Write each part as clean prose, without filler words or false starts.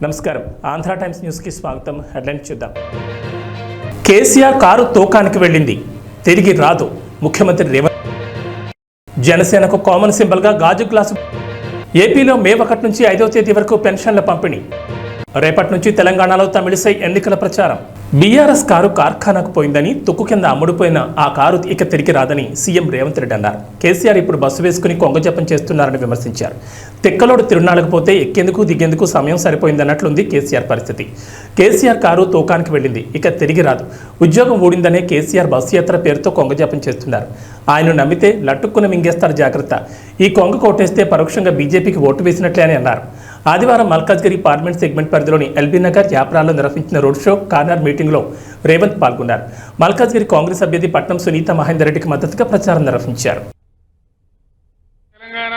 నమస్కారం. ఆంధ్ర టైమ్స్ న్యూస్కి స్వాగతం. హెడ్లైన్స్ చూద్దాం. కేసీఆర్ కారు తోకానికి వెళ్ళింది, తిరిగి రాదు. ముఖ్యమంత్రి రేవంత్. జనసేనకు కామన్ సింబల్గా గాజు గ్లాసు. ఏపీలో మే 1 నుంచి 5వ తేదీ వరకు పెన్షన్ల పంపిణీ. రేపటి నుంచి తెలంగాణలో తమిళిసై ఎన్నికల ప్రచారం. బీఆర్ఎస్ కారు కార్ఖానాకు పోయిందని, తుక్కు కింద అమ్ముడుపోయిన ఆ కారు ఇక తిరిగి రాదని సీఎం రేవంత్ రెడ్డి అన్నారు. కేసీఆర్ ఇప్పుడు బస్సు వేసుకుని కొంగజపం చేస్తున్నారని విమర్శించారు. తిక్కలోడు తిరునాళ్ళకు పోతే ఎక్కేందుకు దిగేందుకు సమయం సరిపోయిందన్నట్లుంది కేసీఆర్ పరిస్థితి. కేసీఆర్ కారు తోకానికి వెళ్ళింది, ఇక తిరిగి రాదు. ఉద్యోగం ఊడిందనే కేసీఆర్ బస్సు యాత్ర పేరుతో కొంగజపం చేస్తున్నారు. ఆయన నమ్మితే లట్టుక్కున మింగేస్తారు, జాగ్రత్త. ఈ కొంగ కోటేస్తే పరోక్షంగా బీజేపీకి ఓటు వేసినట్లే అని అన్నారు. ఆదివారం మల్కాజ్గిరి పార్లమెంట్ సెగ్మెంట్ పరిధిలోని ఎల్బీనగర్, యాప్రాల్లో నిర్వహించిన రోడ్ షో, కార్నర్ మీటింగ్లో రేవంత్ పాల్గొన్నారు. మల్కాజ్గిరి కాంగ్రెస్ అభ్యర్థి పట్నం సునీత మహేందర్ రెడ్డికి మద్దతుగా ప్రచారం నిర్వహించారు. తెలంగాణ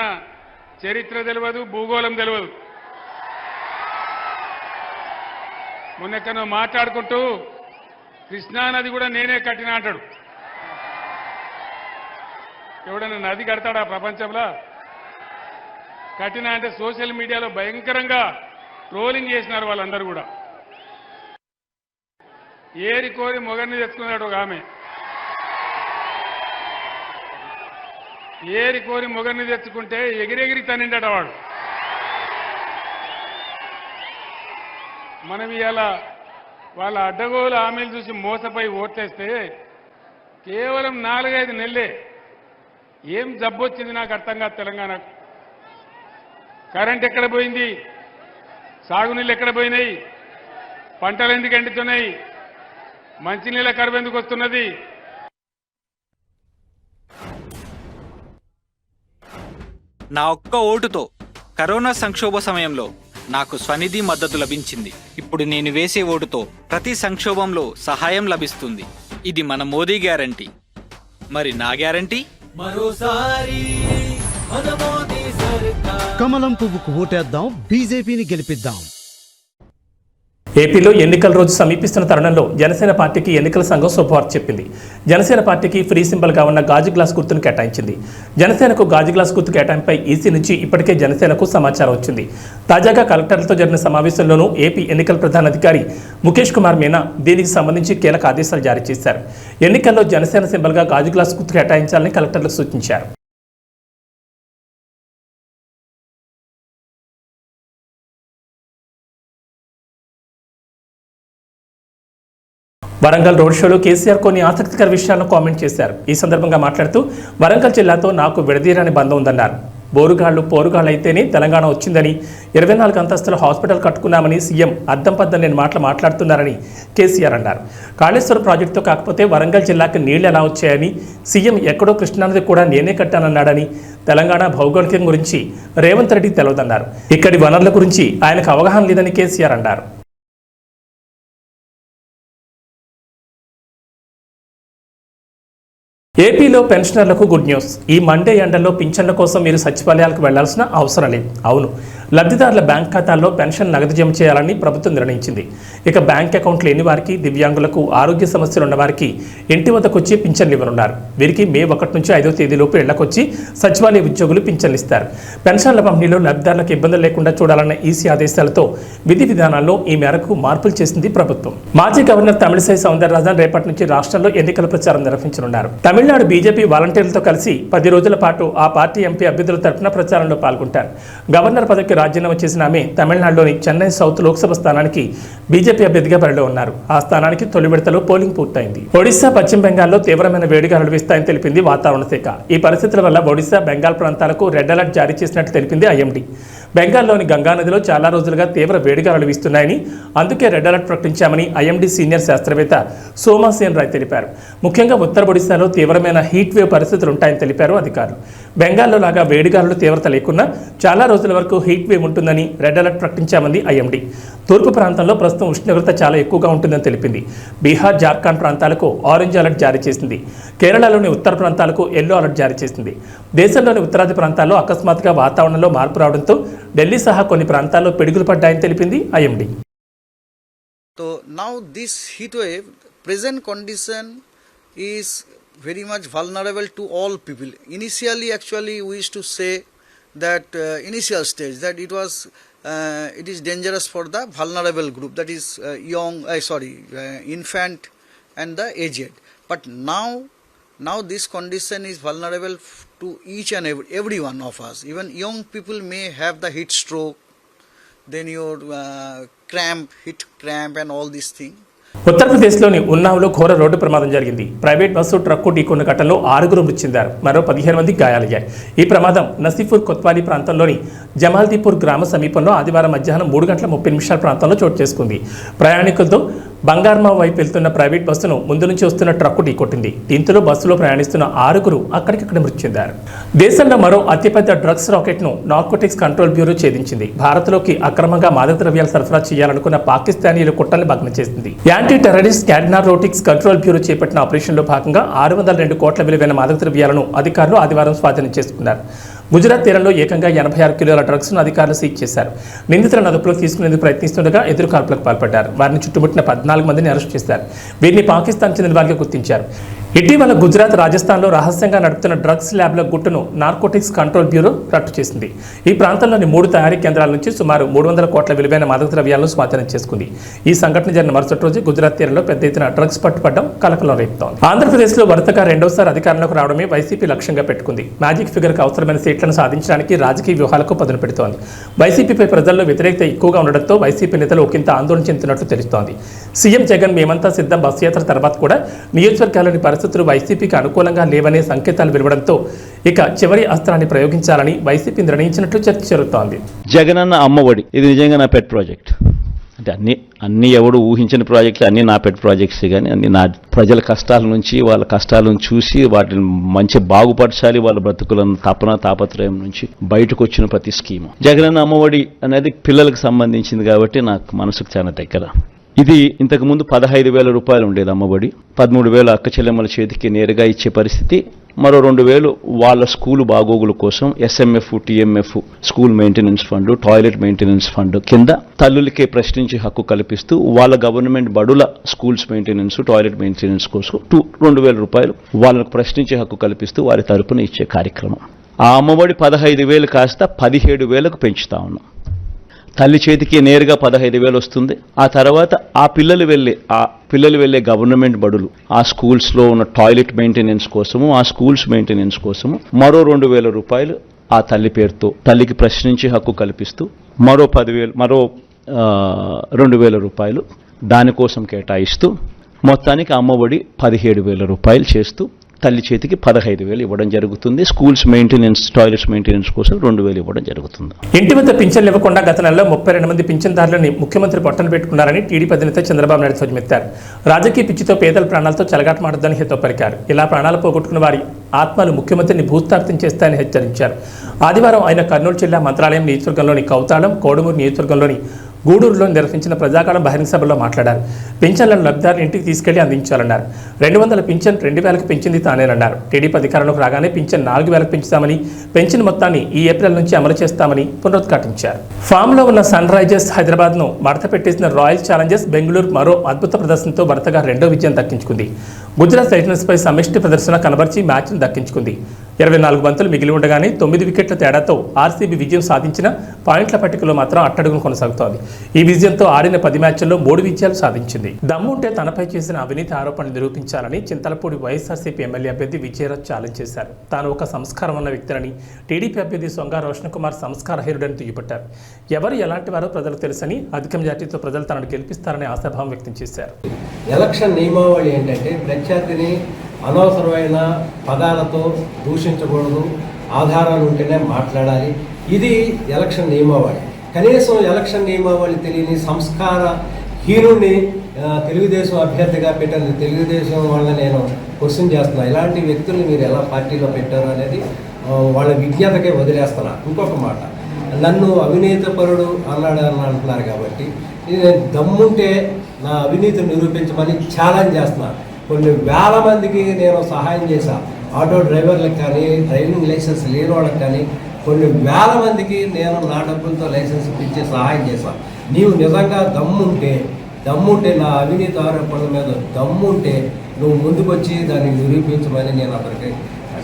చరిత్ర తెలియదు, భూగోళం తెలియదు. మొన్నెక్కనో మాట్లాడుకుంటూ కృష్ణానది కూడా నేనే కట్టినా అంటాడు. ఎవడన్నా నది కడతాడా ప్రపంచంలో? కట్టినా అంటే సోషల్ మీడియాలో భయంకరంగా ట్రోలింగ్ చేసినారు వాళ్ళందరూ కూడా. ఏరి కోరి మొగర్ని తెచ్చుకున్నాడు ఒక ఆమె. ఏరి కోరి మొగర్ని తెచ్చుకుంటే ఎగిరెగిరి తనిండట వాడు. మనం ఇలా వాళ్ళ అడ్డగోలు హామీలు చూసి మోసపోయి ఓట్లేస్తే కేవలం 4-5 నెలలే ఏం జబ్బొచ్చింది నాకు అర్థం కాదు. తెలంగాణకు కరెంట్ ఎక్కడ పోయింది? సాగునీళ్ళు ఎక్కడ పోయినాయి? పంటలు ఎందుకు ఎండుతున్నాయి? మంచినీళ్ళ కరువు ఎందుకు వస్తున్నది? నా ఒక్క ఓటుతో కరోనా సంక్షోభ సమయంలో నాకు స్వనిధి మద్దతు లభించింది. ఇప్పుడు నేను వేసే ఓటుతో ప్రతి సంక్షోభంలో సహాయం లభిస్తుంది. ఇది మన మోదీ గ్యారంటీ. మరి నా గ్యారంటీ? మరోసారి కమలం పువ్వుకు ఓటేద్దాం, బీజేపీని గెలిపిద్దాం. ఏపీలో ఎన్నికల రోజు సమీపిస్తున్న తరుణంలో జనసేన పార్టీకి ఎన్నికల సంఘం శుభవార్త చెప్పింది. జనసేన పార్టీకి ఫ్రీ సింబల్గా ఉన్న గాజు గ్లాస్ గుర్తును కేటాయించింది. జనసేనకు గాజు గ్లాస్ గుర్తు కేటాయింపై ఈసీ నుంచి ఇప్పటికే జనసేనకు సమాచారం వచ్చింది. తాజాగా కలెక్టర్లతో జరిగిన సమావేశంలోనూ ఏపీ ఎన్నికల ప్రధాన అధికారి ముఖేష్ కుమార్ మీనా దీనికి సంబంధించి కీలక ఆదేశాలు జారీ చేశారు. ఎన్నికల్లో జనసేన సింబల్గా గాజు గ్లాస్ గుర్తు కేటాయించాలని కలెక్టర్లకు సూచించారు. వరంగల్ రోడ్ షోలో కేసీఆర్ కొన్ని ఆసక్తికర విషయాలను కామెంట్ చేశారు. ఈ సందర్భంగా మాట్లాడుతూ వరంగల్ జిల్లాతో నాకు విడదీరని బంధం ఉందన్నారు. పోరుగాళ్ళు అయితేనే తెలంగాణ వచ్చిందని, 24 అంతస్తుల హాస్పిటల్ కట్టుకున్నామని సీఎం అద్దం పద్దం లేని మాటలు మాట్లాడుతున్నారని కేసీఆర్ అన్నారు. కాళేశ్వరం ప్రాజెక్టుతో కాకపోతే వరంగల్ జిల్లాకు నీళ్లు ఎలా వచ్చాయని, సీఎం ఎక్కడో కృష్ణానది కూడా నేనే కట్టానన్నాడని, తెలంగాణ భౌగోళికం గురించి రేవంత్ రెడ్డికి తెలియదన్నారు. ఇక్కడి వనరుల గురించి ఆయనకు అవగాహన లేదని కేసీఆర్ అన్నారు. ఏపీలో పెన్షనర్లకు గుడ్ న్యూస్. ఈ మండే ఎండల్లో పింఛన్ల కోసం మీరు సచివాలయాలకు వెళ్లాల్సిన అవసరం లేదు. అవును, లబ్ధిదారుల బ్యాంక్ ఖాతాల్లో పెన్షన్ నగదు జమ చేయాలని ప్రభుత్వం నిర్ణయించింది. ఇక బ్యాంక్ అకౌంట్ లేని వారికి, దివ్యాంగులకు, ఆరోగ్య సమస్యలు ఉన్న వారికి ఇంటి వద్దకు వచ్చి పింఛన్లు ఇవ్వనున్నారు. వీరికి మే 1 నుంచి 5వ తేదీలోపు ఇళ్లకొచ్చి సచివాలయ ఉద్యోగులు పింఛన్లు ఇస్తారు. పెన్షన్ల పంపిణీలో లబ్ధిదారులకు ఇబ్బందులు లేకుండా చూడాలన్న ఈసీ ఆదేశాలతో విధి విధానాల్లో ఈ మేరకు మార్పులు చేసింది ప్రభుత్వం. మాజీ గవర్నర్ తమిళిసై సౌందరరాజన్ రేపటి నుంచి రాష్ట్రంలో ఎన్నికల ప్రచారం నిర్వహించనున్నారు. తమిళనాడు బీజేపీ వాలంటీర్లతో కలిసి 10 రోజుల పాటు ఆ పార్టీ ఎంపీ అభ్యర్థుల తరఫున ప్రచారంలో పాల్గొంటారు. గవర్నర్ పదవికి రాజీనామా చేసిన ఆమె తమిళనాడులోని చెన్నై సౌత్ లోక్సభ స్థానానికి బీజేపీ అభ్యర్థిగా బరిలో ఉన్నారు. ఆ స్థానానికి తొలి విడతలో పోలింగ్ పూర్తయింది. ఒడిశా, పశ్చిమ బెంగాల్లో తీవ్రమైన వేడిగాలులు వీస్తాయని తెలిపింది వాతావరణ శాఖ. ఈ పరిస్థితుల వల్ల ఒడిశా, బెంగాల్ ప్రాంతాలకు రెడ్ అలర్ట్ జారీ చేసినట్టు తెలిపింది ఐఎండీ. బెంగాల్లోని గంగానదిలో చాలా రోజులుగా తీవ్ర వేడిగాలులు వీస్తున్నాయని, అందుకే రెడ్ అలర్ట్ ప్రకటించామని ఐఎండీ సీనియర్ శాస్త్రవేత్త సోమాసేన్ రాయ్ తెలిపారు. ముఖ్యంగా ఉత్తర ఒడిశాలో తీవ్రమైన హీట్ వేవ్ పరిస్థితులు ఉంటాయని తెలిపారు అధికారులు. బెంగాల్లో లాగా వేడిగాలులు తీవ్రత లేకున్నా చాలా రోజుల వరకు హీట్ వేవ్ ఉంటుందని రెడ్ అలర్ట్ ప్రకటించామంది ఐఎండీ. తూర్పు ప్రాంతంలో ప్రస్తుతం ఉష్ణోగ్రత చాలా ఎక్కువగా ఉంటుందని తెలిపింది. బీహార్, జార్ఖండ్ ప్రాంతాలకు ఆరెంజ్ అలర్ట్ జారీ చేసింది. కేరళలోని ఉత్తర ప్రాంతాలకు ఎల్లో అలర్ట్ జారీ చేసింది. దేశంలోని ఉత్తరాది ప్రాంతాల్లో అకస్మాత్తుగా వాతావరణంలో మార్పు రావడంతో ఢిల్లీ సహా కొన్ని ప్రాంతాల్లో పిడుగులు పడ్డాయని తెలిపింది IMD. So now this heat wave present condition is very much vulnerable to all people. Initially actually we used to say that initial stage that it was it is dangerous for the vulnerable group, that is infant and the aged. But now this condition is vulnerable to each and every one of us. Even young people may have the heat stroke, then your heat cramp and all these things. ఉత్తరప్రదేశ్లోని ఉన్నావ్లో ఘోర road ప్రమాదం జరిగింది. Private bus truck ఢీకొన్న ఘటనలో 6 మృతి చెందారు, మరో 15 మంది గాయాలయ్యాయి. ఈ ప్రమాదం నసీపూర్ కొత్వాలీ ప్రాంతంలోని జమాల్దీపూర్ గ్రామ సమీపంలో ఆదివారం మధ్యాహ్నం 3:30 ప్రాంతంలో చోటు చేసుకుంది. ప్రయాణికులతో బంగార్మా వైపు వెళ్తున్న ప్రైవేట్ బస్సును ముందు నుంచి వస్తున్న ట్రక్కు ఢీకొట్టింది. దీంతో బస్సులో ప్రయాణిస్తున్న 6 అక్కడికక్కడ మృతి చెందారు. దేశంలో మరో అతిపెద్ద డ్రగ్స్ రాకెట్ను నార్కోటిక్స్ కంట్రోల్ బ్యూరో ఛేదించింది. భారత్లోకి అక్రమంగా మాదక ద్రవ్యాలు సరఫరా చేయాలనుకున్న పాకిస్తానీయుల కుట్రల్ని భగ్నం చేసింది. Anti terrorist narcotics control bureau చేపట్టిన ఆపరేషన్లో భాగంగా 602 కోట్ల విలువైన మాదక ద్రవ్యాలను అధికారులు ఆదివారం స్వాధీనం చేసుకున్నారు. గుజరాత్ తీరంలో ఏకంగా 86 కిలోల డ్రగ్స్ను అధికారులు సీజ్ చేశారు. నిందితులను అదుపులోకి తీసుకునేందుకు ప్రయత్నిస్తుండగా ఎదురుకాల్పులకు పాల్పడ్డారు. వారిని చుట్టుముట్టిన 14 మందిని అరెస్ట్ చేశారు. వీరిని పాకిస్తాన్ చెందిన వారిగా గుర్తించారు. ఇటీవల గుజరాత్, రాజస్థాన్లో రహస్యంగా నడుపుతున్న డ్రగ్స్ ల్యాబ్ల గుట్టును నార్కోటిక్స్ కంట్రోల్ బ్యూరో రట్టు చేసింది. ఈ ప్రాంతంలోని 3 తయారీ కేంద్రాల నుంచి సుమారు 300 కోట్ల విలువైన మాదక ద్రవ్యాలను స్వాధీనం చేసుకుంది. ఈ సంఘటన జరిగిన మరుసటి రోజు గుజరాత్ తీరంలో పెద్ద ఎత్తున డ్రగ్స్ పట్టుపడడం కలకలం రేపుతోంది. ఆంధ్రప్రదేశ్లో వరుసగా రెండోసారి అధికారంలోకి రావడమే వైసీపీ లక్ష్యంగా పెట్టుకుంది. మ్యాజిక్ ఫిగర్కు అవసరమైన సీట్లను సాధించడానికి రాజకీయ వ్యూహాలకు పదును పెడుతోంది. వైసీపీపై ప్రజల్లో వ్యతిరేకత ఎక్కువగా ఉండడంతో వైసీపీ నేతలు ఒకంత ఆందోళన చెందుతున్నట్లు తెలుస్తోంది. సీఎం జగన్ మేమంతా సిద్ధం బస్సు యాత్ర తర్వాత కూడా నియోజకవర్గాల్లోని పరిస్థితులు వైసీపీకి అనుకూలంగా లేవనే సంకేతాలు వెలువడంతో ఇక చివరి అస్త్రాన్ని ప్రయోగించాలని వైసీపీ నిర్ణయించినట్లు చర్చ జరుగుతోంది. జగనన్న అమ్మఒడి ఇది నిజంగా నా పెట్ ప్రాజెక్ట్. అంటే అన్ని ఎవడు ఊహించిన ప్రాజెక్టులు అన్నీ నా పెట్ ప్రాజెక్ట్స్, కానీ అన్ని నా ప్రజల కష్టాల నుంచి, వాళ్ళ కష్టాలను చూసి వాటిని మంచి బాగుపరచాలి, వాళ్ళ బ్రతుకులను తాపత్రయం నుంచి బయటకు వచ్చిన ప్రతి స్కీము. జగనన్న అమ్మఒడి అనేది పిల్లలకు సంబంధించింది కాబట్టి నాకు మనసుకు చాలా దగ్గర. ఇది ఇంతకుముందు 15,000 రూపాయలు ఉండేది అమ్మఒడి. 13,000 అక్క చెల్లెమ్మల చేతికి నేరుగా ఇచ్చే పరిస్థితి. మరో 2,000 వాళ్ళ స్కూలు బాగోగుల కోసం SMF, TMF, school maintenance fund, toilet maintenance fund కింద తల్లులకే ప్రశ్నించే హక్కు కల్పిస్తూ వాళ్ళ గవర్నమెంట్ బడుల స్కూల్స్ మెయింటెనెన్స్, టాయిలెట్ మెయింటెనెన్స్ కోసం 2,000 రూపాయలు వాళ్ళకు ప్రశ్నించే హక్కు కల్పిస్తూ వారి తరపున ఇచ్చే కార్యక్రమం. ఆ అమ్మఒడి 15,000 కాస్త 17,000కు పెంచుతా ఉన్నాం. తల్లి చేతికి నేరుగా 15,000 వస్తుంది. ఆ తర్వాత ఆ పిల్లలు వెళ్ళే గవర్నమెంట్ బడులు, ఆ స్కూల్స్లో ఉన్న టాయిలెట్ మెయింటెనెన్స్ కోసము, ఆ స్కూల్స్ మెయింటెనెన్స్ కోసము మరో 2,000 రూపాయలు ఆ తల్లి పేరుతో తల్లికి ప్రశ్నించే హక్కు కల్పిస్తూ మరో 2,000 రూపాయలు దానికోసం కేటాయిస్తూ మొత్తానికి అమ్మఒడి 17,000 రూపాయలు చేస్తూ తల్లి చేతికి 15,000 ఇవ్వడం జరుగుతుంది. స్కూల్స్ మెయింటెనెన్స్, టాయిలెట్స్ మెయింటెనెన్స్ కోసం 2,000 ఇవ్వడం జరుగుతుంది. ఇంటి వద్ద పింఛన్లు ఇవ్వకుండా గత నెలలో 32 మంది పింఛన్దారులని ముఖ్యమంత్రి పొట్టన పెట్టుకున్నారని టీడీపీ అధినేత చంద్రబాబు నాయుడు ధ్వజమెత్తారు. రాజకీయ పిచ్చితో పేదల ప్రాణాలతో చెలగాటమాడొద్దని హితవు పలికారు. ఇలా ప్రాణాలు పోగొట్టుకున్న వారి ఆత్మలు ముఖ్యమంత్రిని భూస్థాపితం చేస్తాయని హెచ్చరించారు. ఆదివారం ఆయన కర్నూలు జిల్లా మంత్రాలయం నియోజకవర్గంలోని కౌతాళం, కోడుమూరు నియోజకవర్గంలోని గూడూరులో నిర్వహించిన ప్రజాకాలం బహిరంగ సభలో మాట్లాడారు. పింఛన్లను లబ్ధిదారులు ఇంటికి తీసుకెళ్లి అందించాలన్నారు. 200 పింఛన్ 2,000కు పెంచింది తానేనన్నారు. టీడీపీ అధికారంలోకి రాగానే పింఛన్ 4,000కు పెంచుతామని, పెంచిన మొత్తాన్ని ఈ ఏప్రిల్ నుంచి అమలు చేస్తామని పునరుద్ఘాటించారు. ఫామ్లో ఉన్న సన్ రైజర్స్ హైదరాబాద్ను మడత పెట్టేసిన రాయల్ ఛాలెంజర్స్ బెంగళూరు మరో అద్భుత ప్రదర్శనతో వరుసగా 2వ విజయం దక్కించుకుంది. గుజరాత్ టైటన్స్పై సమిష్టి ప్రదర్శన కనబర్చి మ్యాచ్ను దక్కించుకుంది. 24 బంతులు మిగిలి ఉండగానే 9 వికెట్ల తేడాతో ఆర్సీబీ విజయం సాధించిన పాయింట్ల పట్టికలో మాత్రం అట్టడుగును కొనసాగుతోంది. ఈ విజయంతో ఆడిన 10 మ్యాచ్ల్లో 3 విజయాలు సాధించింది. దమ్ముంటే తనపై చేసిన అవినీతి ఆరోపణలు నిరూపించాలని చింతలపూడి వైఎస్ఆర్సీపీ ఎమ్మెల్యే అభ్యర్థి విజయరాజ్ ఛాలెంజ్ చేశారు. తాను ఒక సంస్కారం ఉన్న వ్యక్తిని, టీడీపీ అభ్యర్థి సొంగ రోషన్ కుమార్ సంస్కారహీనుడని దుయ్యబట్టారు. ఎవరు ఎలాంటి వారో ప్రజలకు తెలుసని, అధిక మెజార్టీతో ప్రజలు తనను గెలిపిస్తారని ఆశాభావం వ్యక్తం చేశారు. ఎలక్షన్ నియమావళి ఏంటంటే ప్రత్యర్థిని అనవసరమైన పదాలతో దూషించకూడదు, ఆధారాలు ఉంటేనే మాట్లాడాలి. ఇది ఎలక్షన్ నియమావళి. కనీసం ఎలక్షన్ నియమావళి తెలియని సంస్కారహీనుడిని తెలుగుదేశం అభ్యర్థిగా పెట్టిన తెలుగుదేశం వాళ్ళని నేను క్వశ్చన్ చేస్తున్నా. ఇలాంటి వ్యక్తుల్ని మీరు ఎలా పార్టీలో పెట్టారు అనేది వాళ్ళ విజ్ఞతకే వదిలేస్తున్నా. ఇంకొక మాట, నన్ను అవినీతిపరుడు అంటున్నారు కాబట్టి నేను దమ్ముంటే నా అవినీతిని నిరూపించమని ఛాలెంజ్ చేస్తున్నాను. కొన్ని వేల మందికి నేను సహాయం చేశాను. ఆటో డ్రైవర్లకు కానీ, డ్రైవింగ్ లైసెన్స్ లేని వాళ్ళకి కానీ కొన్ని వేల మందికి నేను నా డబ్బులతో లైసెన్స్ ఇప్పించి సహాయం చేశాను. నీవు నిజంగా దమ్ముంటే నా అవినీతి ఆరోపణల మీద దమ్ముంటే నువ్వు ముందుకొచ్చి దాన్ని నిరూపించమని నేను అతనికి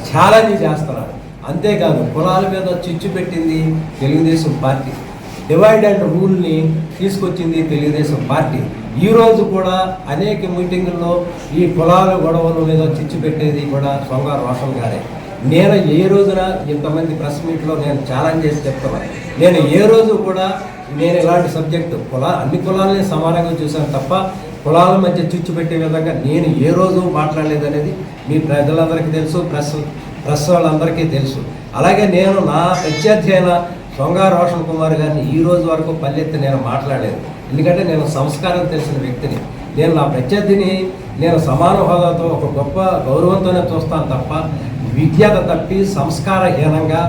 ఛాలెంజ్ చేస్తున్నాను. అంతేకాదు కులాల మీద చిచ్చు పెట్టింది తెలుగుదేశం పార్టీ. డివైడ్ అండ్ రూల్ని తీసుకొచ్చింది తెలుగుదేశం పార్టీ. ఈరోజు కూడా అనేక మీటింగుల్లో ఈ కులాల గొడవల మీద చిచ్చు పెట్టేది కూడా సోంగారు రోషన్ గారే. నేను ఏ రోజున ఇంతమంది ప్రెస్ మీట్లో నేను ఛాలెంజ్ చేసి చెప్తున్నాను, నేను ఏ రోజు కూడా నేను ఇలాంటి సబ్జెక్టు అన్ని కులాలని సమానంగా చూశాను తప్ప కులాల మధ్య చిచ్చు పెట్టే విధంగా నేను ఏ రోజు మాట్లాడలేదనేది మీ ప్రజలందరికీ తెలుసు, ప్రెస్ వాళ్ళందరికీ తెలుసు. అలాగే నేను నా ప్రత్యర్థి అయిన సోంగారు రోషన్ కుమార్ గారిని ఈ రోజు వరకు పల్లెత్తి నేను మాట్లాడలేదు. ఎందుకంటే నేను సంస్కారం తెలిసిన వ్యక్తిని. నేను నా ప్రత్యర్థిని నేను సమాన హోదాతో ఒక గొప్ప గౌరవంతోనే చూస్తాను తప్ప విద్యత తప్పి సంస్కారహీనంగా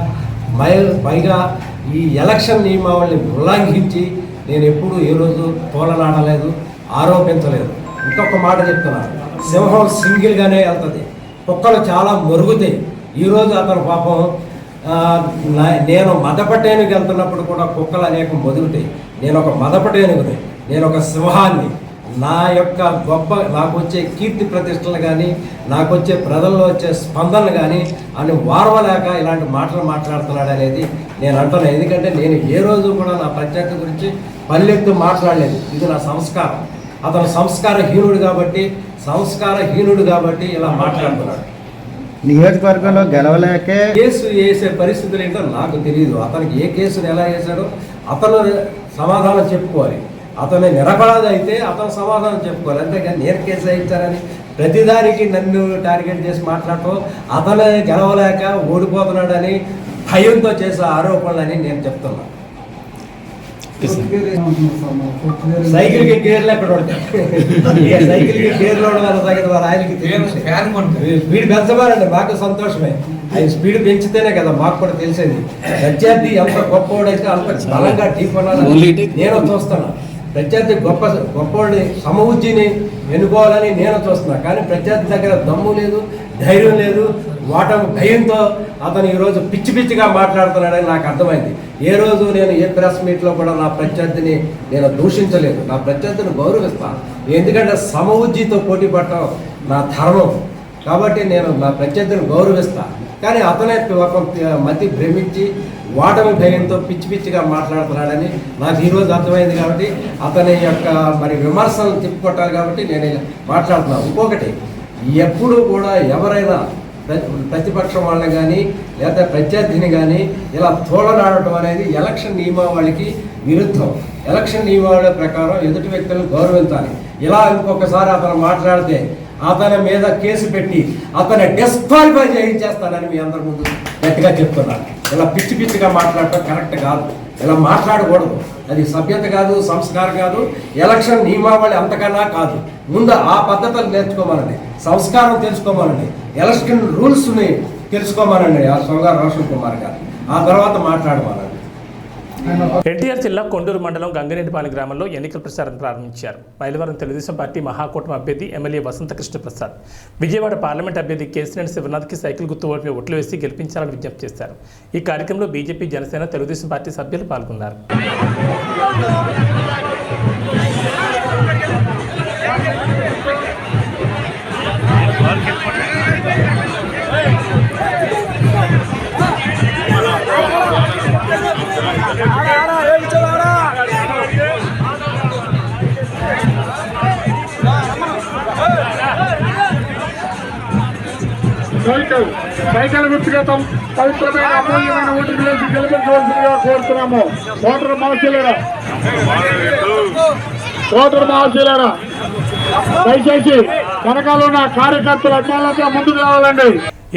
పైగా ఈ ఎలక్షన్ నియమావళిని ఉల్లంఘించి నేను ఎప్పుడూ ఏ రోజు తోలనాడలేదు, ఆరోపించలేదు. ఇంకొక మాట చెప్తున్నాను, సింహం సింగిల్గానే వెళ్తుంది, కుక్కలు చాలా మరుగుతాయి. ఈరోజు అతను పాపం నేను మదపటేనుగు వెళ్తున్నప్పుడు కూడా కుక్కలు అనేకం మొదుగుతాయి. నేను ఒక మదపటేనుగుని, నేను ఒక సింహాన్ని. నా యొక్క నాకు వచ్చే కీర్తి ప్రతిష్టలు కానీ నాకు వచ్చే ప్రజల్లో వచ్చే స్పందనలు కానీ అని వారవలేక ఇలాంటి మాటలు మాట్లాడుతున్నాడు అనేది నేను అంటున్నాను. ఎందుకంటే నేను ఏ రోజు కూడా నా ప్రత్యర్థి గురించి పల్లెత్తు మాట్లాడలేదు. ఇది నా సంస్కారం. అతను సంస్కారహీనుడు కాబట్టి ఇలా మాట్లాడుతున్నాడు. నియోజకవర్గంలో గెలవలేకే కేసు వేసే పరిస్థితులు ఏంటో నాకు తెలియదు. అతనికి ఏ కేసును ఎలా వేశాడో అతను సమాధానం చెప్పుకోవాలి. అతను నిరపరాధి అయితే అతను సమాధానం చెప్పుకోవాలి. అంతేగాని నేను కేసు వేయించారని ప్రతిదానికి నన్ను టార్గెట్ చేసి మాట్లాడటం, అతను గెలవలేక ఓడిపోతున్నాడని భయంతో చేసే ఆరోపణలని నేను చెప్తున్నాను. సైకిల్కి గేర్లు ఎక్కడ ఉంటాయి, సైకిల్కి గేర్లు ఉండడం తగ్గదు. వారు ఆయనకి స్పీడ్ పెంచమారండి, మాకు సంతోషమే. ఆయన స్పీడ్ పెంచితేనే కదా మాకు కూడా తెలిసేది. ప్రత్యర్థి ఎంత గొప్పవాడైతే అంత బలంగా ఢీ కొనాలని నేను చూస్తున్నాను. ప్రత్యర్థి గొప్పవాడిని సమవుజ్జిని ఎన్నుకోవాలని నేను చూస్తున్నాను. కానీ ప్రత్యర్థి దగ్గర దమ్ము లేదు, ధైర్యం లేదు. ఓటమి భయంతో అతను ఈరోజు పిచ్చిగా మాట్లాడుతున్నాడని నాకు అర్థమైంది. ఏ రోజు నేను ఏ ప్రెస్ మీట్లో కూడా నా ప్రత్యర్థిని నేను దూషించలేదు. నా ప్రత్యర్థిని గౌరవిస్తాను. ఎందుకంటే సమవుజ్జితో పోటీ పడటం నా ధర్మం. కాబట్టి నేను నా ప్రత్యర్థిని గౌరవిస్తాను. కానీ అతనే ఒక మతి భ్రమించి ఓటమి భయంతో పిచ్చిగా మాట్లాడుతున్నాడని నాకు ఈరోజు అర్థమైంది. కాబట్టి అతని యొక్క విమర్శలు తిప్పుకొట్టాలి కాబట్టి నేను మాట్లాడుతున్నాను. ఇంకొకటి, ఎప్పుడు కూడా ఎవరైనా ప్రతిపక్షం వాళ్ళని కానీ లేదా ప్రత్యర్థిని కానీ ఇలా తోలనాడటం అనేది ఎలక్షన్ నియమావళికి విరుద్ధం. ఎలక్షన్ నియమావళి ప్రకారం ఎదుటి వ్యక్తులను గౌరవించాలి. ఇలా ఇంకొకసారి అతను మాట్లాడితే అతని మీద కేసు పెట్టి అతని డిస్క్వాలిఫై చేయించేస్తానని మీ అందరి ముందు గట్టిగా చెప్తున్నాను. ఇలా పిచ్చిగా మాట్లాడటం కరెక్ట్ కాదు. ఇలా మాట్లాడకూడదు. అది సభ్యత కాదు, సంస్కారం కాదు, ఎలక్షన్ నియమావళి అంతకన్నా కాదు. ముందు ఆ పద్ధతులు నేర్చుకోమనండి, సంస్కారం తెలుసుకోమనండి, ఎలక్షన్ రూల్స్ని తెలుసుకోమనండి ఆ సోంగారు రోషన్ కుమార్ గారు. ఆ తర్వాత మాట్లాడమనండి. ఎన్టీఆర్ జిల్లా కొండూరు మండలం గంగనేనిపాలెం గ్రామంలో ఎన్నికల ప్రచారం ప్రారంభించారు. మైలవరం తెలుగుదేశం పార్టీ మహాకూటమి అభ్యర్థి ఎమ్మెల్యే వసంతకృష్ణ ప్రసాద్, విజయవాడ పార్లమెంట్ అభ్యర్థి కేసినేని శివనాథ్కి సైకిల్ గుర్తు ఓటుపై ఓట్లు వేసి గెలిపించాలని విజ్ఞప్తి చేశారు. ఈ కార్యక్రమంలో బీజేపీ, జనసేన, తెలుగుదేశం పార్టీ సభ్యులు పాల్గొన్నారు. సైకిల్ గుర్తుగా పవిత్రమైన అమూల్యమైన ఓటుకు వేసి గెలిపించవలసిందిగా కోరుతున్నాము. ఓటర్ మహాశీలరా దయచేసి వెనకాల ఉన్న కార్యకర్తలు అభిమానులతో ముందుకు రావాలండి.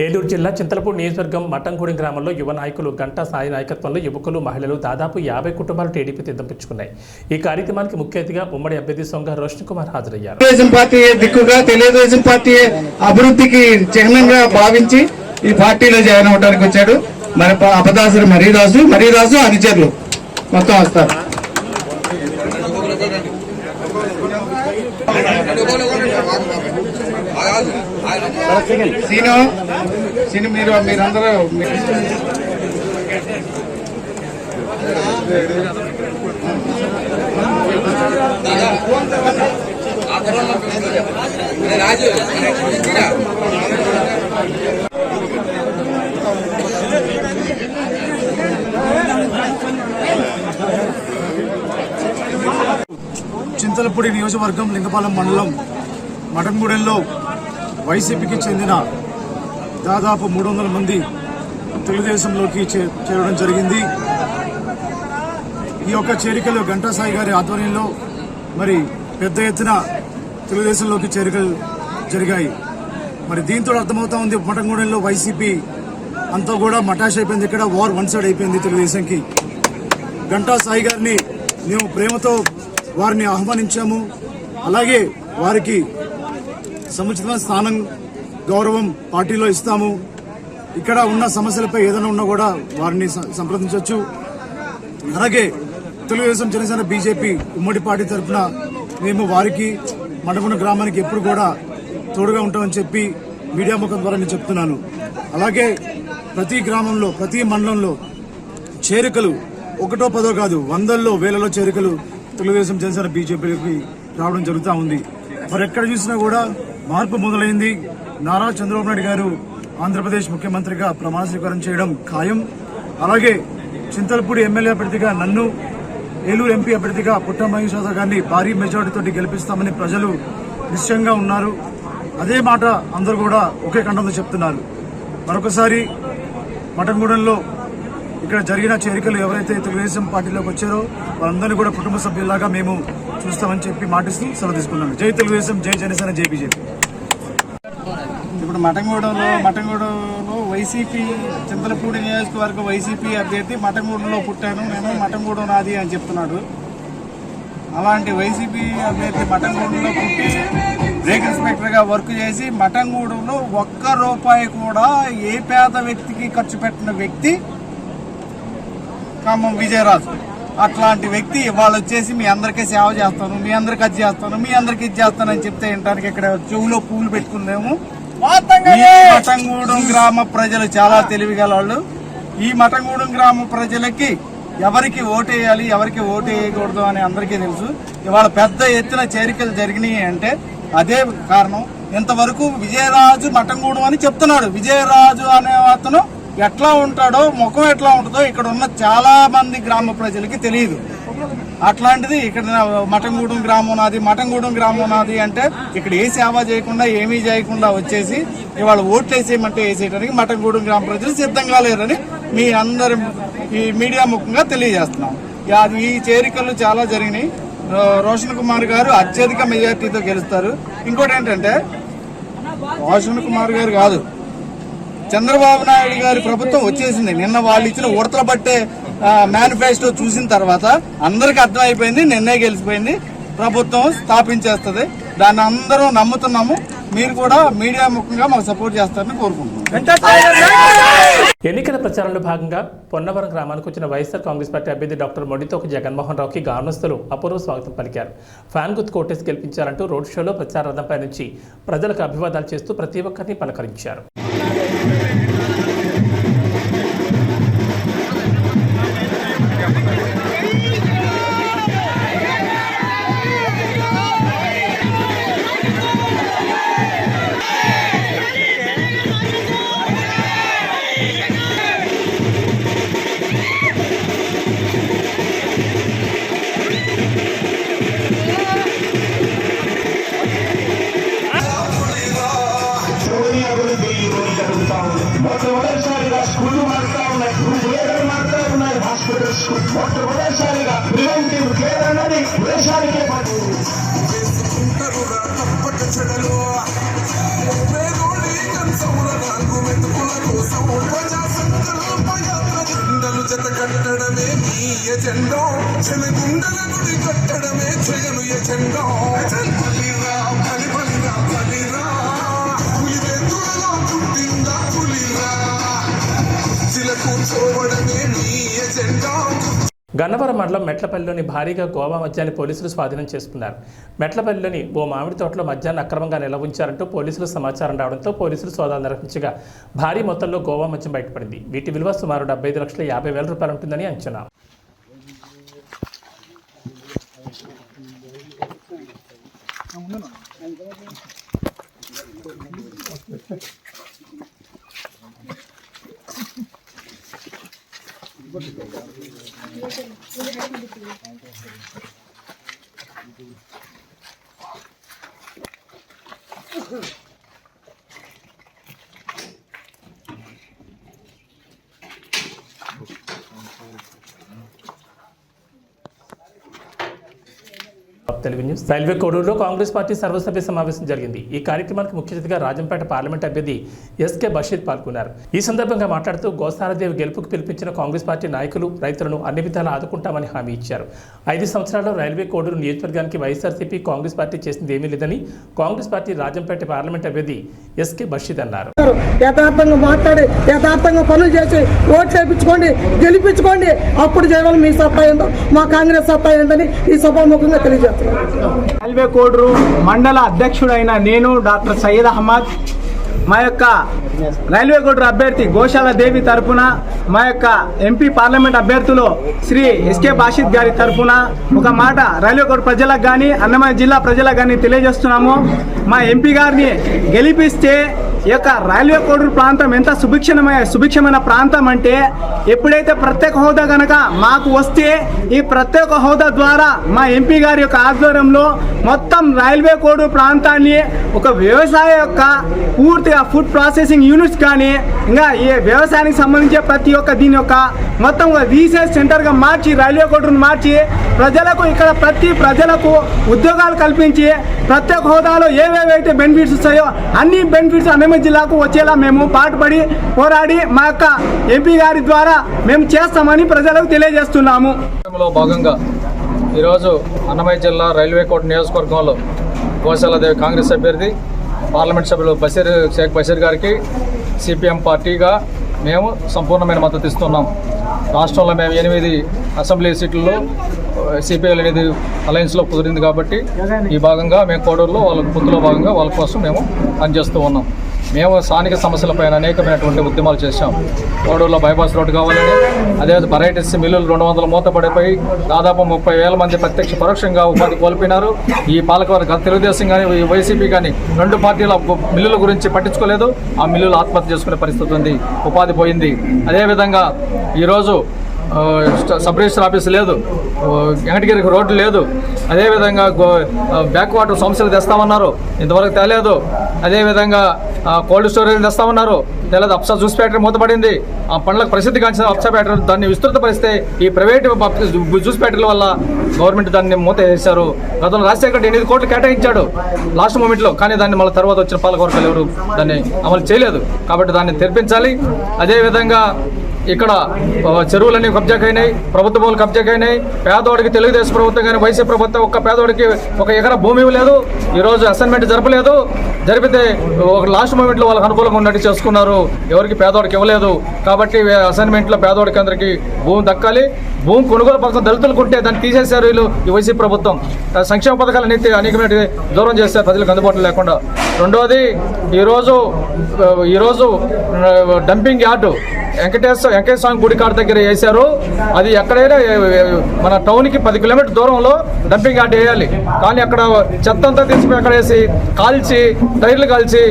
ఏలూరు జిల్లా చింతలపూడి నియోజకవర్గం మట్టంగూడెం గ్రామంలో యువ నాయకులు గంటా సాయి నాయకత్వంలో యువకులు, మహిళలు దాదాపు 50 కుటుంబాలు టీడీపీ తీర్థంపుచ్చుకున్నాయి. ఈ కార్యక్రమానికి ముఖ్య అతిథిగా ఉమ్మడి అభ్యర్థి సోంగారు రోషన్ కుమార్ హాజరయ్యారు. తెలుగుదేశం పార్టీ దిక్కుగా తెలుగుదేశం పార్టీ అభివృద్ధికి చిహ్నంగా భావించి ఈ పార్టీలో జాయిన్ అవడానికి వచ్చాడు. మన అపదాసుడు మరీదాసు అనుచరులు మొత్తం వస్తారు. సీను మీరందరూ చింతలపూడి నియోజకవర్గం లింగపాలెం మండలం మఠంగూడెంలో వైసీపీకి చెందిన దాదాపు 300 మంది తెలుగుదేశంలోకి చేరడం జరిగింది. ఈ యొక్క చేరికలు గంటా సాయి గారి ఆధ్వర్యంలో మరి పెద్ద ఎత్తున తెలుగుదేశంలోకి చేరికలు జరిగాయి. మరి దీంతో అర్థమవుతా ఉంది మఠంగూడెంలో వైసీపీ అంతా కూడా మటాష్ అయిపోయింది. ఇక్కడ వార్ వన్ సైడ్ అయిపోయింది తెలుగుదేశంకి. గంటా సాయి గారిని మేము ప్రేమతో వారిని ఆహ్వానించాము. అలాగే వారికి సముచితమైన స్థానం గౌరవం పార్టీలో ఇస్తాము. ఇక్కడ ఉన్న సమస్యలపై ఏదైనా ఉన్నా కూడా వారిని సంప్రదించవచ్చు. అలాగే తెలుగుదేశం, జనసేన, బీజేపీ ఉమ్మడి పార్టీ తరఫున మేము వారికి మఠంగూడెం గ్రామానికి ఎప్పుడు కూడా తోడుగా ఉంటామని చెప్పి మీడియా ముఖం ద్వారా నేను చెప్తున్నాను. అలాగే ప్రతి గ్రామంలో, ప్రతి మండలంలో చేరికలు 1, 10 కాదు, 100లో, 1000లో చేరికలు తెలుగుదేశం, జనసేన, బీజేపీకి రావడం జరుగుతూ ఉంది. మరి ఎక్కడ చూసినా కూడా మార్పు మొదలైంది. నారా చంద్రబాబు నాయుడు గారు ఆంధ్రప్రదేశ్ ముఖ్యమంత్రిగా ప్రమాణ స్వీకారం చేయడం ఖాయం. అలాగే చింతలపూడి ఎమ్మెల్యే అభ్యర్థిగా నన్ను, ఏలూరు ఎంపీ అభ్యర్థిగా పుట్ట మహేష్ యాదవ్ గారిని భారీ మెజార్టీతో గెలిపిస్తామని ప్రజలు నిశ్చయంగా ఉన్నారు. అదే మాట అందరూ కూడా ఒకే కంఠంతో చెప్తున్నారు. మరొకసారి మఠంగూడెంలో ఇక్కడ జరిగిన చేరికలు ఎవరైతే తెలుగుదేశం పార్టీలోకి వచ్చారో వాళ్ళందరినీ కూడా కుటుంబ సభ్యుల్లాగా మేము చూస్తామని చెప్పి మాటిస్తూ సెలవు తీసుకున్నాను. జై తెలుగుదేశం, జై జనసేన, జై బీజేపీ. ఇప్పుడు మఠంగూడెంలో వైసీపీ చింతలపూడి నియోజకవర్గ వైసీపీ అభ్యర్థి మఠంగూడెంలో పుట్టాను నేను, మఠంగూడెం నాది అని చెప్తున్నాడు. అలాంటి వైసీపీ అభ్యర్థి మఠంగూడెంలో పుట్టి బ్రేక్ ఇన్స్పెక్టర్గా వర్క్ చేసి మఠంగూడెంలో ₹1 కూడా ఏ పేద వ్యక్తికి ఖర్చు పెట్టిన వ్యక్తి ఖమ్మం విజయరాజు. అట్లాంటి వ్యక్తి ఇవాళ వచ్చేసి మీ అందరికీ సేవ చేస్తాను, మీ అందరికి అది చేస్తాను, మీ అందరికి ఇది చేస్తానని చెప్తే వినడానికి ఇక్కడ చెవులో పూలు పెట్టుకుందేమో. ఈ మఠంగూడెం గ్రామ ప్రజలు చాలా తెలివిగల వాళ్ళు. ఈ మఠంగూడెం గ్రామ ప్రజలకి ఎవరికి ఓటేయాలి, ఎవరికి ఓటు వేయకూడదు అని అందరికీ తెలుసు. ఇవాళ పెద్ద ఎత్తున చేరికలు జరిగినాయి అంటే అదే కారణం. ఇంతవరకు విజయరాజు మఠంగూడెం అని చెప్తున్నాడు. విజయరాజు అనే అతను ఎట్లా ఉంటాడో, ముఖం ఎట్లా ఉంటుందో ఇక్కడ ఉన్న చాలా మంది గ్రామ ప్రజలకి తెలియదు. అట్లాంటిది ఇక్కడ మఠంగూడెం గ్రామం నాది అంటే ఇక్కడ ఏ సేవ చేయకుండా, ఏమీ చేయకుండా వచ్చేసి ఇవాళ ఓట్లు వేసేయమంటే వేసేయడానికి మఠంగూడెం గ్రామ ప్రజలు సిద్ధంగా లేరని మీ అందరి ఈ మీడియా ముఖంగా తెలియజేస్తున్నాం. ఈ చేరికలు చాలా జరిగినాయి. రోషన్ కుమార్ గారు అత్యధిక మెజార్టీతో గెలుస్తారు. ఇంకోటి ఏంటంటే రోషన్ కుమార్ గారు కాదు, చంద్రబాబు నాయుడు గారి ప్రభుత్వం వచ్చేసింది. నిన్న వాళ్ళు ఇచ్చిన ఉడతల బట్టే మేనిఫెస్టో చూసిన తర్వాత అందరికి అర్థమైపోయింది, నిన్నే గెలిచిపోయింది, ప్రభుత్వం స్థాపించేస్తుంది. దాన్ని అందరూ నమ్ముతున్నాము. మీరు కూడా మీడియా ముఖంగా మాకు సపోర్ట్ చేస్తారని కోరుకుంటున్నాం. ఎన్నికల ప్రచారంలో భాగంగా పొన్నవరం గ్రామానికి వచ్చిన వైఎస్ఆర్ కాంగ్రెస్ పార్టీ అభ్యర్థి డాక్టర్ మొండితోక జగన్మోహన్ రావుకి గ్రామస్తులు అపూర్వ స్వాగతం పలికారు. ఫ్యాన్ గుర్తు కోటేసి గెలిపించారంటూ రోడ్ షోలో ప్రచార రథంపై నుంచి ప్రజలకు అభివాదాలు చేస్తూ ప్రతి ఒక్కరిని పలకరించారు. మొట్టమొదటిసారిగా స్కూళ్ళు మారుతా ఉన్నాయి, గ్రూపులు మారుతా ఉన్నాయి, హాస్పిటల్స్ మొట్టమొదటిసారిగా ప్రివెంటివ్ కేర్ అన్నది దేశానికే కట్టడమే నీ ఎజెండా, చెలగుండల గుడి కట్టడమే జగను ఎజెండా. బలిరా బలిరా బలిరా పులివెందులలో పుట్టిందా పులిరా, చిల కూర్చోవడమే నీ ఎజెండా. గన్నవరం మండలం మెట్లపల్లిలోని భారీగా గోవా మద్యాన్ని పోలీసులు స్వాధీనం చేసుకున్నారు. మెట్లపల్లిలోని ఓ మామిడి తోటలో మద్యాన్ని అక్రమంగా నిల్వ ఉంచారంటూ పోలీసులు సమాచారం రావడంతో పోలీసులు సోదాలు నిర్వహించగా భారీ మొత్తంలో గోవా మద్యం బయటపడింది. వీటి విలువ సుమారు 75,50,000 ఉంటుందని అంచనా. తెలుగు న్యూస్. రైల్వే కోడూరులో కాంగ్రెస్ పార్టీ సర్వసభ్య సమావేశం జరిగింది. ఈ కార్యక్రమానికి ముఖ్య అతిథిగా రాజంపేట పార్లమెంట్ అభ్యర్థి ఎస్కే బషీర్ పాల్గొన్నారు. ఈ సందర్భంగా మాట్లాడుతూ గోసారదేవి గెలుపుకు పిలిపించిన కాంగ్రెస్ పార్టీ నాయకులు రైతులను అన్ని విధాలా ఆదుకుంటామని హామీ ఇచ్చారు. 5 సంవత్సరాల్లో రైల్వే కోడూరు నియోజకవర్గానికి వైఎస్ఆర్సీపీ కాంగ్రెస్ పార్టీ చేసింది ఏమీ లేదని కాంగ్రెస్ పార్టీ రాజంపేట పార్లమెంట్ అభ్యర్థి ఎస్కే బషీర్ అన్నారు. యథార్థంగా మాట్లాడి యథార్థంగా పనులు చేసి ఓట్లు వేయించుకోండి, గెలిపించుకోండి. అప్పుడు చేయడం మీ సత్తా ఏందో, మా కాంగ్రెస్ సత్తా ఏందని ఈ సభాముఖంగా తెలియజేస్తున్నాను. రైల్వే కోడూరు మండల అధ్యక్షుడైన నేను డాక్టర్ సయ్యద్ అహ్మద్ మా యొక్క రైల్వే కోడూరు అభ్యర్థి గోశాల దేవి తరఫున మా యొక్క ఎంపీ పార్లమెంట్ అభ్యర్థులు శ్రీ ఎస్కే బాషిద్ గారి తరఫున ఒక మాట రైల్వే కోడూరు ప్రజలకు కానీ అన్నమయ్య జిల్లా ప్రజలకు కానీ తెలియజేస్తున్నాము. మా ఎంపీ గారిని గెలిపిస్తే ఈ యొక్క రైల్వే కోడూరు ప్రాంతం ఎంత సుభిక్షమైన ప్రాంతం అంటే ఎప్పుడైతే ప్రత్యేక హోదా కనుక మాకు వస్తే ఈ ప్రత్యేక హోదా ద్వారా మా ఎంపీ గారి యొక్క ఆధ్వర్యంలో మొత్తం రైల్వే కోడూరు ప్రాంతాన్ని ఒక వ్యవసాయ యొక్క పూర్తిగా ఫుడ్ ప్రాసెసింగ్ యూనిట్స్ కానీ ఇంకా ఈ వ్యవసాయానికి సంబంధించే ప్రతి ఒక్క దీని యొక్క మొత్తం రీసెర్చ్ సెంటర్గా మార్చి రైల్వే కోడూరును మార్చి ప్రజలకు ఇక్కడ ప్రతి ప్రజలకు ఉద్యోగాలు కల్పించి ప్రత్యేక హోదాలో ఏవేవైతే బెనిఫిట్స్ వస్తాయో అన్ని బెనిఫిట్స్ అన్నమయ్య జిల్లాకు వచ్చేలా మేము పాటుపడి పోరాడి మా యొక్క ఎంపీ గారి ద్వారా మేము చేస్తామని ప్రజలకు తెలియజేస్తున్నాము. భాగంగా ఈరోజు అన్నమయ్య జిల్లా రైల్వే కోట నియోజకవర్గంలో గోశాలదేవి కాంగ్రెస్ అభ్యర్థి పార్లమెంట్ సభ్యులు షేక్ బషీర్ గారికి సిపిఎం పార్టీగా మేము సంపూర్ణమైన మద్దతు ఇస్తున్నాం. రాష్ట్రంలో మేము 8 అసెంబ్లీ సీట్లలో సిపిఐ అనేది అలయన్స్లో కుదిరింది కాబట్టి ఈ భాగంగా మేము కోడూరులో వాళ్ళ పొత్తులో భాగంగా వాళ్ళ కోసం మేము పనిచేస్తూ ఉన్నాం. మేము స్థానిక సమస్యలపైన అనేకమైనటువంటి ఉద్యమాలు చేశాం. కోడూరులో బైపాస్ రోడ్డు కావాలని, అదే వెరైటీస్ మిల్లులు 200 మూతపడిపోయి దాదాపు 30,000 మంది ప్రత్యక్ష పరోక్షంగా ఉపాధి కోల్పోయినారు. ఈ పాలకవర్గ తెలుగుదేశం కానీ వైసీపీ కానీ 2 పార్టీల మిల్లుల గురించి పట్టించుకోలేదు. ఆ మిల్లులు ఆత్మహత్య చేసుకునే పరిస్థితి ఉంది, ఉపాధి పోయింది. అదేవిధంగా ఈరోజు సబ్ రిజిస్టర్ ఆఫీస్ లేదు, వెంకటగిరికి రోడ్డు లేదు. అదేవిధంగా బ్యాక్ వాటర్ సమస్యలు తెస్తామన్నారు, ఇంతవరకు తేలేదు. అదేవిధంగా కోల్డ్ స్టోరేజ్ తెస్తామన్నారు, తెలదు. అప్సా జ్యూస్ ఫ్యాక్టరీ మూతపడింది. ఆ పండ్లకు ప్రసిద్ధిగాంచిన అప్సా ఫ్యాక్టరీ దాన్ని విస్తృతపరిస్తే ఈ ప్రైవేట్ జ్యూస్ ఫ్యాక్టరీల వల్ల గవర్నమెంట్ దాన్ని మూత వేశారు. గతంలో రాజశేఖర్ 8 కోట్లు కేటాయించాడు లాస్ట్ మూమెంట్లో, కానీ దాన్ని మళ్ళీ తర్వాత వచ్చిన పాలకవర్గాలు ఎవరు దాన్ని అమలు చేయలేదు. కాబట్టి దాన్ని తెరిపించాలి. అదేవిధంగా ఇక్కడ చెరువులన్నీ కబ్జాకైనాయి, ప్రభుత్వ భూములు కబ్జాకైనాయి. పేదవాడికి తెలుగుదేశం ప్రభుత్వం కానీ వైసీపీ ప్రభుత్వం ఒక్క పేదవాడికి 1 ఎకరా భూమి ఇవ్వలేదు. ఈరోజు అసైన్మెంట్ జరపలేదు. జరిపితే ఒక లాస్ట్ మూమెంట్లో వాళ్ళకి అనుకూలంగా ఉన్నట్టు చేసుకున్నారు, ఎవరికి పేదవాడికి ఇవ్వలేదు. కాబట్టి అసైన్మెంట్లో పేదవాడికి అందరికీ భూమి దక్కాలి. భూమి కొనుగోలు పథకం దళితులకు ఉంటే దాన్ని తీసేశారు వీళ్ళు, ఈ వైసీపీ ప్రభుత్వం. సంక్షేమ పథకాలు అనేకమైన దూరం చేస్తారు ప్రజలకు అందుబాటులో లేకుండా. రెండోది ఈరోజు డంపింగ్ యార్డు వెంకటేశ్వర స్వామి గుడి కాడ దగ్గర వేశారు. అది ఎక్కడైనా మన టౌన్కి 10 కిలోమీటర్ దూరంలో డంపింగ్ యార్డ్ వేయాలి. కానీ అక్కడ చెత్త అంతా తీసుకుని అక్కడ వేసి కాల్చి టైర్లు కాల్చి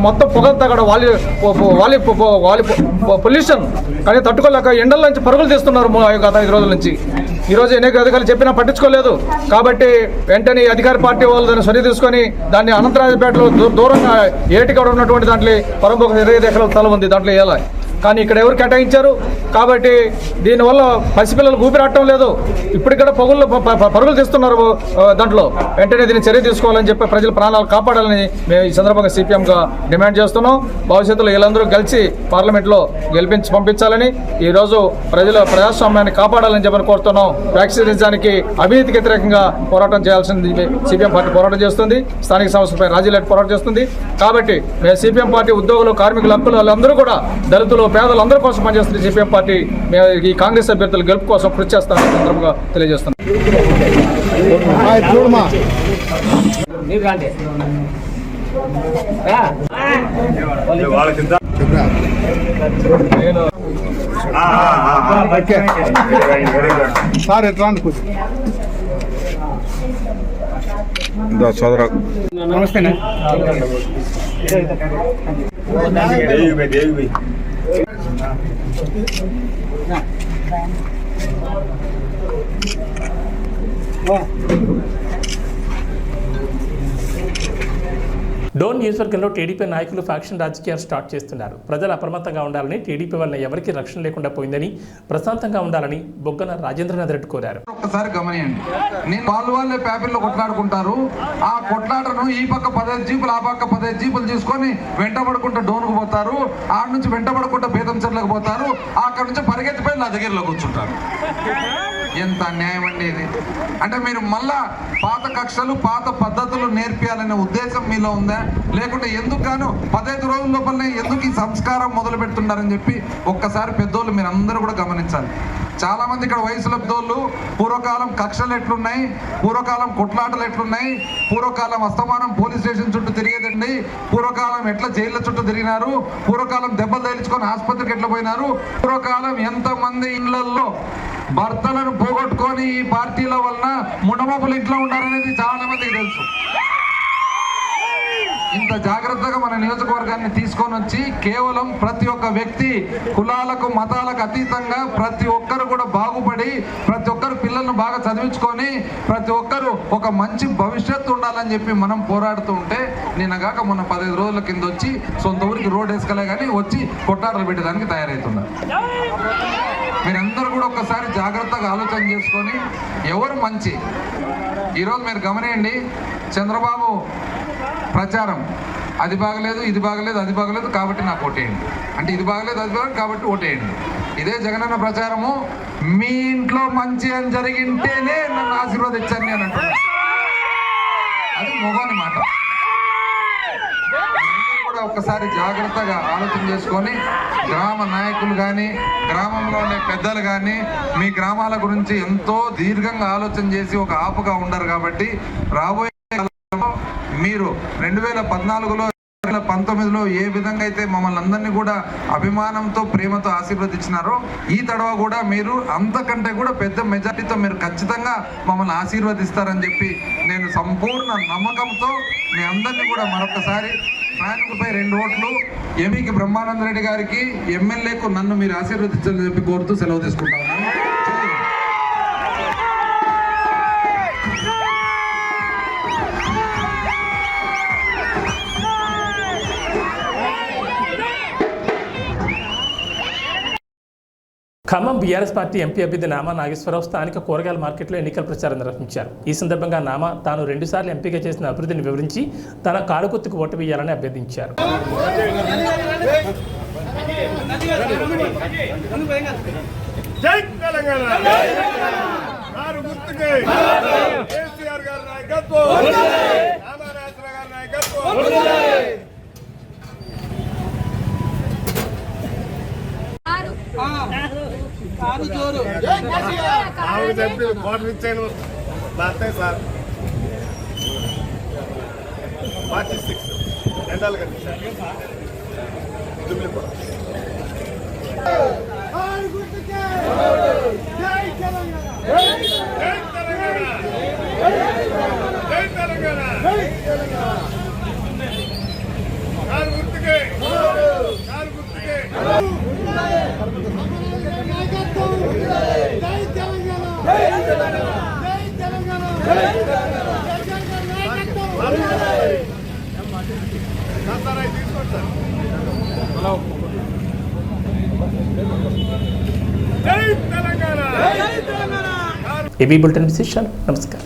మొత్తం పొగంతా అక్కడ వాలి పొల్యూషన్ కానీ తట్టుకోలేక ఎండల నుంచి పరుగులు తీస్తున్నారు గత 5 రోజుల నుంచి. ఈరోజు అనేక అధికారులు చెప్పినా పట్టించుకోలేదు. కాబట్టి వెంటనే అధికార పార్టీ వాళ్ళు దాన్ని సరి తీసుకొని దాన్ని అనంతరాజపేటలో దూరంగా ఏటికాడ ఉన్నటువంటి దాంట్లో పరంపొక 25 ఎకరాల స్థలం ఉంది, దాంట్లో వేయాలి. కానీ ఇక్కడ ఎవరు కేటాయించారు. కాబట్టి దీనివల్ల పసిపిల్లలు ఊపిరాటం లేదు. ఇప్పుడు ఇక్కడ పరుగులు తీస్తున్నారు దాంట్లో. వెంటనే దీన్ని చర్య తీసుకోవాలని చెప్పి ప్రజల ప్రాణాలు కాపాడాలని మేము ఈ సందర్భంగా సిపిఎంగా డిమాండ్ చేస్తున్నాం. భవిష్యత్తులో వీళ్ళందరూ కలిసి పార్లమెంట్లో గెలిపించి పంపించాలని, ఈరోజు ప్రజాస్వామ్యాన్ని కాపాడాలని చెప్పని కోరుతున్నాం. వ్యాక్సినేషన్కి అవినీతికి వ్యతిరేకంగా పోరాటం చేయాల్సింది సిపిఎం పార్టీ పోరాటం చేస్తుంది. స్థానిక సంస్థలపై రాజీలేట్ పోరాటం చేస్తుంది. కాబట్టి మేము సిపిఎం పార్టీ ఉద్యోగులు, కార్మికులు, హక్కులు వాళ్ళందరూ కూడా దళితులు, పేదలు అందరి కోసం పనిచేస్తుంది సిపిఎం పార్టీ. మేము ఈ కాంగ్రెస్ అభ్యర్థుల గెలుపు కోసం కృషి చేస్తామని సందర్భంగా తెలియజేస్తున్నాం. సార్ ఎట్లా సోదరా నమస్తే. డోన్ నియోజకవర్గంలో టీడీపీ నాయకులు ఫ్యాక్షన్ రాజకీయాలు స్టార్ట్ చేస్తున్నారు. ప్రజలు అప్రమత్తంగా ఉండాలని, టీడీపీ వల్ల ఎవరికి రక్షణ లేకుండా పోయిందని, ప్రశాంతంగా ఉండాలని బొగ్గన రాజేంద్రనాథ్ రెడ్డి కోరారు. ఒక్కసారి గమనియండి, నేను వాళ్ళే పేపర్లో కొట్లాడుకుంటారు. ఆ కొట్లాటను ఈ పక్క 15 జీపులు, ఆ పక్క 15 జీపులు తీసుకొని వెంటబడుకుంటూ డోన్కు పోతారు. ఆడ నుంచి వెంటబడుకుంటూ బేతం చెట్లకు పోతారు. అక్కడ నుంచి పరిగెత్తిపోయి నా దగ్గరలో కూర్చుంటారు. ఎంత అన్యాయం అండి ఇది. అంటే మీరు మళ్ళా పాత కక్షలు, పాత పద్ధతులు నేర్పియాలనే ఉద్దేశం మీలో ఉందా? లేకుంటే ఎందుకు గాను 15 రోజుల లోపలనే ఎందుకు ఈ సంస్కారం మొదలు పెడుతున్నారని చెప్పి ఒక్కసారి పెద్దోళ్ళు మీరు అందరూ కూడా గమనించాలి. చాలా మంది ఇక్కడ వయసుల పెద్దోళ్ళు పూర్వకాలం కక్షలు ఎట్లున్నాయి, పూర్వకాలం కొట్లాటలు ఎట్లున్నాయి, పూర్వకాలం అస్తమానం పోలీస్ స్టేషన్ చుట్టూ తిరిగేదండి, పూర్వకాలం ఎట్లా జైళ్ళ చుట్టూ తిరిగినారు, పూర్వకాలం దెబ్బలు తగిలించుకొని ఆసుపత్రికి ఎట్లా పోయినారు, పూర్వకాలం ఎంతమంది ఇళ్లలో భర్తలను పోగొట్టుకొని ఈ పార్టీల వలన మునమపులు ఇంట్లో ఉన్నారనేది చాలా మందికి తెలుసు. ఇంత జాగ్రత్తగా మన నియోజకవర్గాన్ని తీసుకొని వచ్చి కేవలం ప్రతి ఒక్క వ్యక్తి కులాలకు, మతాలకు అతీతంగా ప్రతి ఒక్కరు కూడా బాగుపడి, ప్రతి ఒక్కరు పిల్లలను బాగా చదివించుకొని, ప్రతి ఒక్కరు ఒక మంచి భవిష్యత్తు ఉండాలని చెప్పి మనం పోరాడుతూ ఉంటే, నిన్నగాక మొన్న 15 రోజుల కింద వచ్చి సొంత ఊరికి రోడ్ వేసుకోలే కానీ వచ్చి కొట్టాటలు పెట్టడానికి తయారవుతున్నారు. మీరందరూ కూడా ఒక్కసారి జాగ్రత్తగా ఆలోచన చేసుకొని ఎవరు మంచి. ఈరోజు మీరు గమనియండి, చంద్రబాబు ప్రచారం అది బాగలేదు, ఇది బాగలేదు, అది బాగలేదు కాబట్టి నాకు ఓటేయండి అంటే, ఇది బాగలేదు, అది బాగలేదు కాబట్టి ఓటేయండి. ఇదే జగనన్న ప్రచారము మీ ఇంట్లో మంచి అని జరిగింటేనే నన్ను ఆశీర్వదించండి అని అంటున్నాను. అది మొగని మాట. కూడా ఒక్కసారి జాగ్రత్తగా ఆలోచన చేసుకొని గ్రామ నాయకులు కానీ, గ్రామంలో ఉండే పెద్దలు కానీ మీ గ్రామాల గురించి ఎంతో దీర్ఘంగా ఆలోచన చేసి ఒక ఆపుగా ఉండరు. కాబట్టి రాబోయే కాలంలో మీరు 2014లో 2019లో ఏ విధంగా అయితే మమ్మల్ని అందరినీ కూడా అభిమానంతో, ప్రేమతో ఆశీర్వదించినారో, ఈ తడవ కూడా మీరు అంతకంటే కూడా పెద్ద మెజారిటీతో మీరు ఖచ్చితంగా మమ్మల్ని ఆశీర్వదిస్తారని చెప్పి నేను సంపూర్ణ నమ్మకంతో మీ అందరినీ కూడా మరొకసారి ఫ్యాన్కుపై 2 ఓట్లు ఎంపీకి బ్రహ్మానంద రెడ్డి గారికి, ఎమ్మెల్యేకు నన్ను మీరు ఆశీర్వదించాలని చెప్పి కోరుతూ సెలవు తీసుకుంటాను. ఖమ్మం బీఆర్ఎస్ పార్టీ ఎంపీ అభ్యర్థి నామా నాగేశ్వరరావు స్థానిక కూరగాయల మార్కెట్లో ఎన్నికల ప్రచారం నిర్వహించారు. ఈ సందర్భంగా నామా తాను 2 సార్లు ఎంపీగా చేసిన అభివృద్ధిని వివరించి తన కారుగుర్తుకు ఓటు వేయాలని అభ్యర్థించారు. జై తెలంగాణ, కారుగుర్తుకే కేసీఆర్ గారి నాయకత్వం, నామా నాగేశ్వరరావు గారి నాయకత్వం. కోటర్ ఇచ్చాను సార్ 46 ఎండాలి కదా ఏబీ బులెటిన్ విశేషాలు. నమస్కారం.